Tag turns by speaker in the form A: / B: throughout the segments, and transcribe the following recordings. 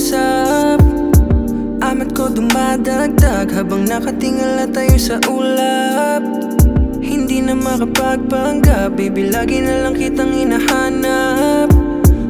A: usap. Amat ko dumadagdag habang nakatingala tayo sa ulap. Hindi na makapagpanggap, baby, lagi na lang kitang hinahanap.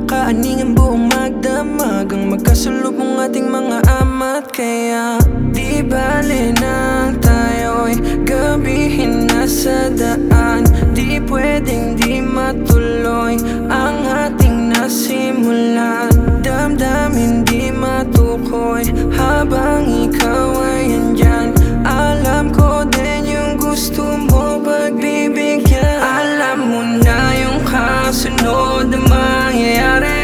A: Kaaningan buong magdamag ang magkasalubong ating mga amat. Kaya di bale nang tayo'y gabihin na sa daan. Di pwedeng di matuloy ang ating nasimulan. Damdamin di matukoy habang ikaw ay andyan. Alam ko din yung gusto mo pagbibigyan. Alam mo na yung kasunod na mangyayari.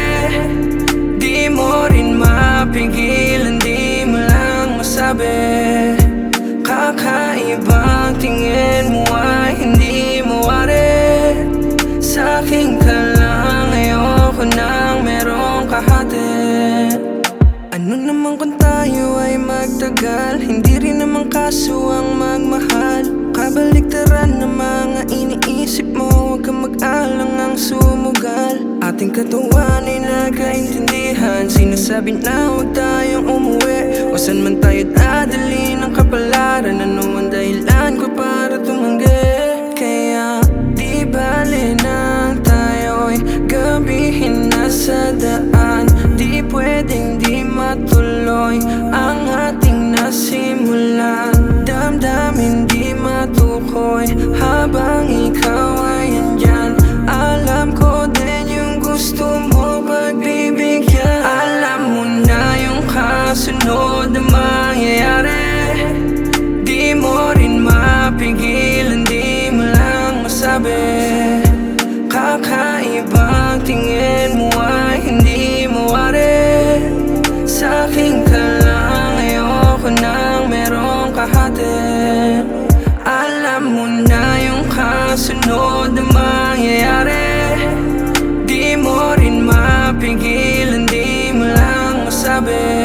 A: Di mo rin mapigilan, di mo lang masabi. Kakaibang tingin mo ay hindi mo wari. Sa'kin ka lang, ayoko nang merong kahati. Ano naman kung tayo ay magtagal, hindi rin naman kaso ang magmahal. Kabaliktaran ng mga iniisip mo, huwag kang mag-alang ang sumugal. Ating katawan ay nagkaintindihan, sinasabi na huwag tayong umuwi. O saan man tayo't dadali ng kapalaran, ano ang dahilan ko para tumanggi? Kaya di bale nang tayo'y gabihin na sa daan. Di pwedeng di matuloy ang ating nasimulan. Damdamin di matukoy habang ikaw ay andyan. Alam ko din yung gusto mo pagbibigyan. Alam mo na yung kasunod na mangyayari. Di mo rin mapigilan, di mo lang masabi. Kakaibang tingin mo ay hindi mo wari. Sa'kin ka lang, ayoko nang merong kahati. Alam mo na yung kasunod na mangyayari. Di mo rin mapigilan, di mo lang masabi.